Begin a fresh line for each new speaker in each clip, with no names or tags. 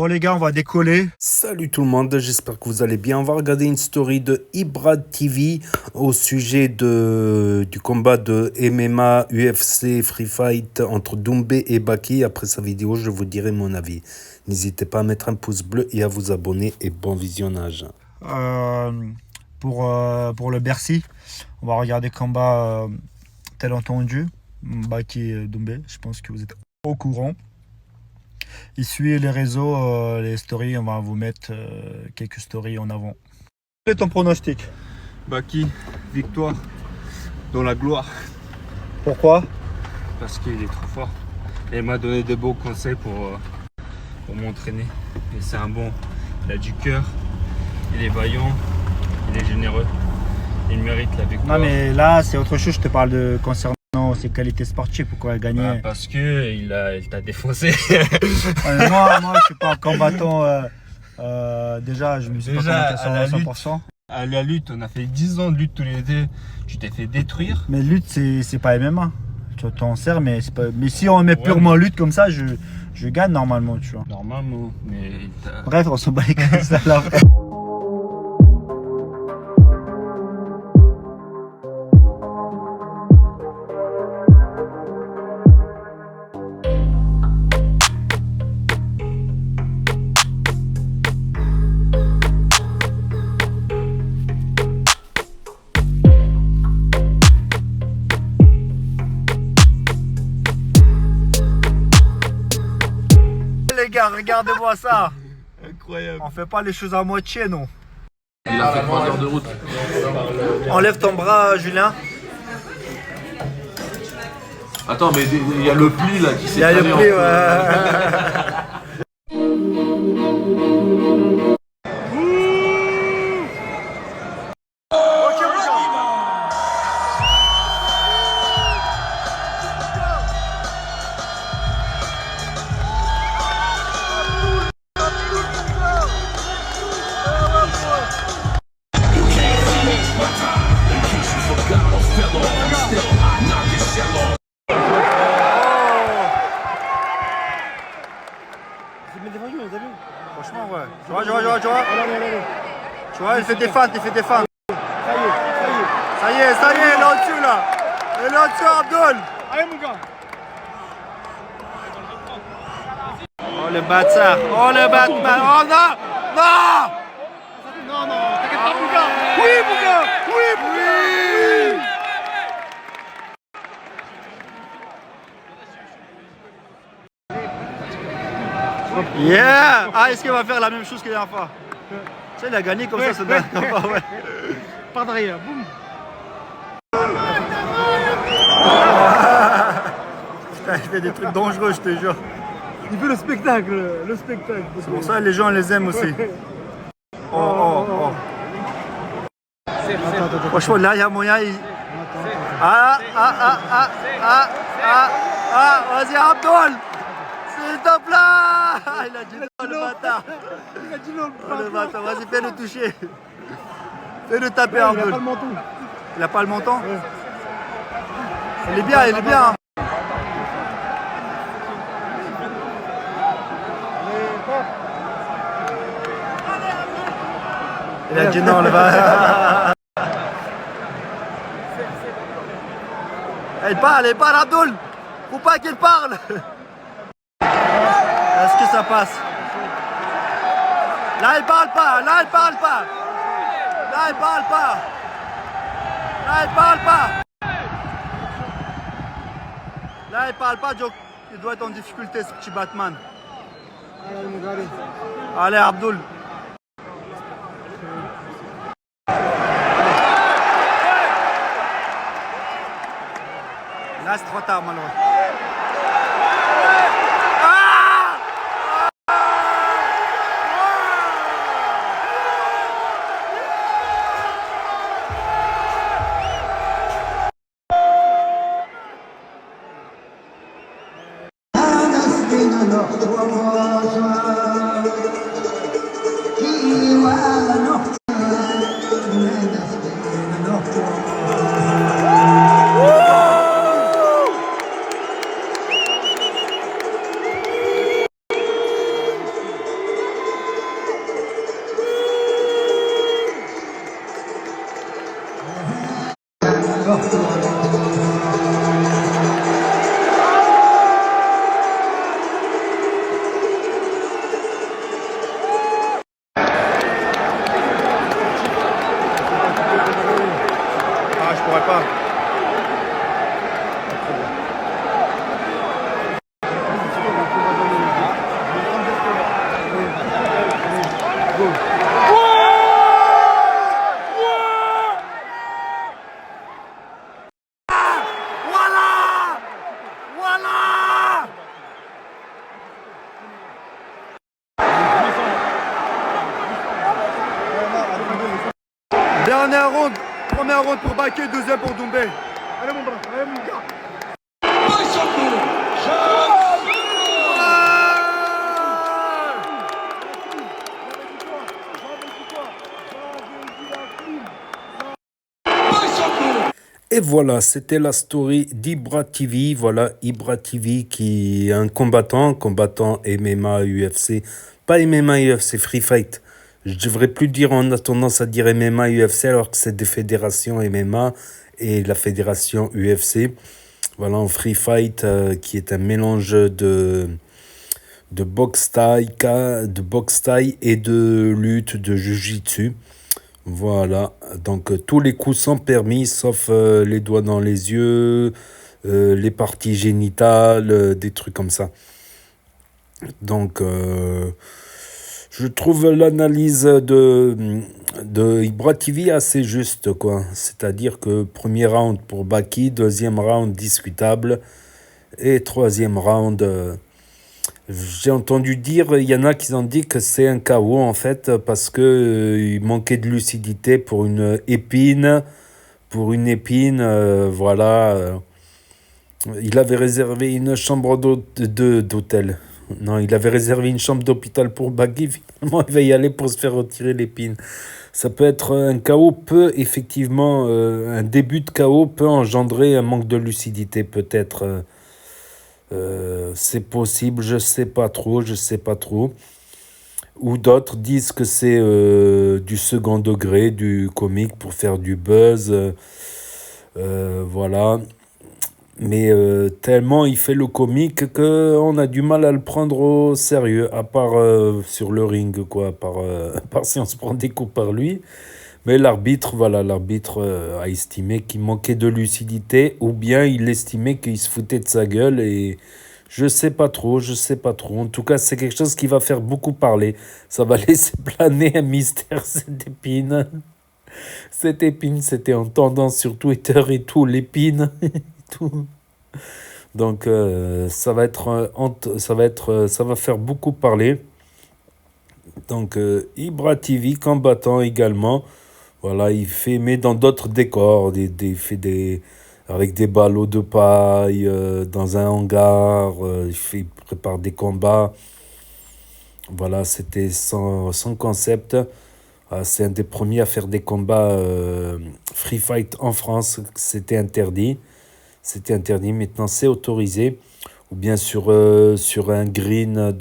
Bon les gars, on va décoller.
Salut tout le monde, j'espère que vous allez bien. On va regarder une story de Ibrad TV au sujet du combat de MMA, UFC, Free Fight entre Doumbé et Baki. Après sa vidéo, je vous dirai mon avis. N'hésitez pas à mettre un pouce bleu et à vous abonner et bon visionnage.
Pour le Bercy, on va regarder le combat tel entendu. Baki et Doumbé, je pense que vous êtes au courant. Il suit les réseaux, les stories, on va vous mettre quelques stories en avant. Quel est ton pronostic?
Baki, victoire dans la gloire.
Pourquoi?
Parce qu'il est trop fort. Et il m'a donné des beaux conseils pour m'entraîner. Et c'est un bon. Il a du cœur, il est vaillant, il est généreux. Il mérite la victoire.
Non mais là c'est autre chose, je te parle de concernant ses qualités sportives, pourquoi elle gagnait.
Parce que il t'a défoncé.
moi je suis pas un combattant. Déjà je me suis pas combattu à 100%.
À la lutte, on a fait 10 ans de lutte tous les deux. Tu t'es fait détruire.
Mais lutte c'est pas MMA. Tu t'en sers mais c'est pas. Mais si on met purement lutte comme ça, je gagne normalement, tu vois.
Normalement, mais
bref, on s'en bat les couilles, ça là. Les gars, regardez-moi ça.
incroyable.
On fait pas les choses à moitié, non.
Il a fait 3 heures de route.
Enlève ton bras, Julien.
Attends, mais il y a le pli là qui s'est
Il y a le
calé
pli,
entre-
ouais. Franchement, ouais. Tu vois. Tu vois, il fait des feintes, Ça y est, il est là au-dessus, là. Il est là au-dessus, Abdul. Allez, mon gars. Oh, le bâtard. Oh, le Batman. Oh, non. Non, t'inquiète pas, mon gars. Oui, mon gars. Oui. Yeah! Ah, est-ce qu'il va faire la même chose que la dernière fois? Tu sais, il a gagné comme ça dernière fois, ouais. Pas derrière, boum! Putain, il fait des trucs dangereux, je te jure.
Il veut le spectacle,
C'est pour ça que les gens les aiment aussi. Oh. Franchement, là, il y a moyen. Vas-y, Abdul! S'il te plaît! Il a dit non, le bâtard.
Il a dit non,
Oh, le bâtard, vas-y, fais-le toucher. Fais-le taper, Abdul.
il a pas le menton.
Il a pas le menton? Il est bien. Il a dit non, le bâtard. Il parle, Abdul. Faut pas qu'il parle. Est-ce que ça passe? Là, il parle pas. Là, il parle pas, Joe. Il doit être en difficulté, ce petit Batman. Allez, Abdul. Là, c'est trop tard, malheureusement. Dernière round, première round pour Baki, deuxième pour Doumbé.
Allez mon bras, allez mon gars.
Et voilà, c'était la story d'Ibra TV. Voilà, Ibra TV qui est un combattant MMA, UFC. Pas MMA, UFC, Free Fight. Je devrais plus dire, on a tendance à dire MMA, UFC, alors que c'est des fédérations MMA et la fédération UFC. Voilà, en Free Fight, qui est un mélange de boxe thaï et de lutte, de jiu-jitsu. Voilà, donc tous les coups sont permis, sauf les doigts dans les yeux, les parties génitales, des trucs comme ça. Donc, je trouve l'analyse de Ibra TV assez juste, quoi. C'est-à-dire que premier round pour Baki, deuxième round discutable, et troisième round... j'ai entendu dire, il y en a qui ont dit que c'est un KO en fait, parce que il manquait de lucidité pour une épine. Voilà. Il avait réservé une chambre d'hôtel. Non, il avait réservé une chambre d'hôpital pour Baki. Finalement, il va y aller pour se faire retirer l'épine. Ça peut être un KO, effectivement, un début de KO peut engendrer un manque de lucidité, peut-être. C'est possible, je sais pas trop. Ou d'autres disent que c'est du second degré, du comique pour faire du buzz. Voilà. Mais tellement il fait le comique qu'on a du mal à le prendre au sérieux, à part sur le ring, quoi, à part si on se prend des coups par lui. Mais l'arbitre a estimé qu'il manquait de lucidité, ou bien il estimait qu'il se foutait de sa gueule, et je sais pas trop. En tout cas, c'est quelque chose qui va faire beaucoup parler. Ça va laisser planer un mystère, cette épine. Cette épine, c'était en tendance sur Twitter et tout, l'épine. Et tout. Donc, ça va faire beaucoup parler. Donc, Ibra TV, combattant également. Voilà, il fait, mais dans d'autres décors, il fait avec des ballots de paille, dans un hangar, il prépare des combats. Voilà, c'était son concept. C'est un des premiers à faire des combats free fight en France. C'était interdit. Maintenant c'est autorisé. Ou bien sur un green,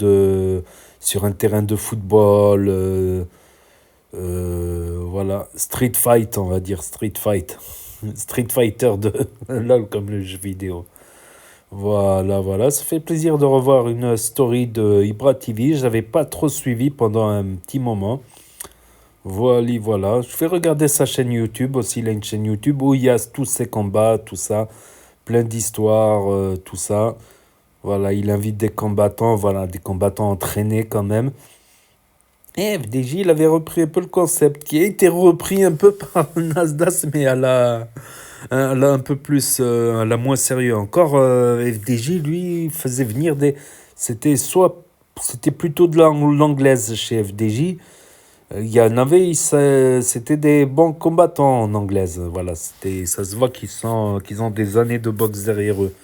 sur un terrain de football. Voilà, Street Fight, on va dire, Street Fighter de LOL, comme le jeu vidéo. Voilà, ça fait plaisir de revoir une story de Ibra TV. Je n'avais pas trop suivi pendant un petit moment. Voilà. Je vais regarder sa chaîne YouTube aussi. Il a une chaîne YouTube où il y a tous ses combats, tout ça, plein d'histoires, tout ça. Voilà, il invite des combattants entraînés quand même. Et FDJ, il avait repris un peu le concept, qui a été repris un peu par Nasdaq, mais à la un peu plus, à la moins sérieux encore. FDJ, lui, faisait venir c'était plutôt de l'anglaise chez FDJ. Il y en avait, c'était des bons combattants en anglaise. Voilà, ça se voit qu'ils ont des années de boxe derrière eux.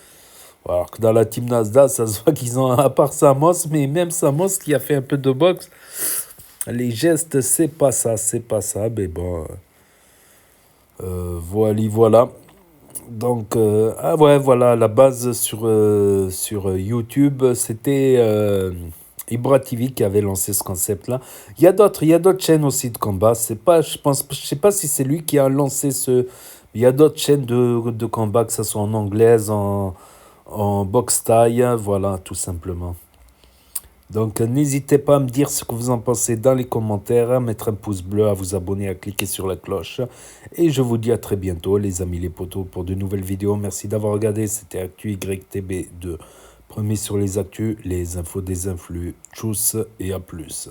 Alors que dans la team Nasdaq, ça se voit qu'ils ont, à part Samos, mais même Samos qui a fait un peu de boxe, les gestes, c'est pas ça, mais bon, voilà. Donc, voilà, la base sur YouTube, c'était Ibra TV qui avait lancé ce concept-là. Il y a d'autres chaînes aussi de combat. Je sais pas si c'est lui qui a lancé il y a d'autres chaînes de combat, que ce soit en anglaise, en boxe thaï, voilà, tout simplement. Donc, n'hésitez pas à me dire ce que vous en pensez dans les commentaires, à mettre un pouce bleu, à vous abonner, à cliquer sur la cloche. Et je vous dis à très bientôt, les amis, les potos, pour de nouvelles vidéos. Merci d'avoir regardé. C'était Actu YTB2. Premier sur les actus, les infos des influx. Tchuss et à plus.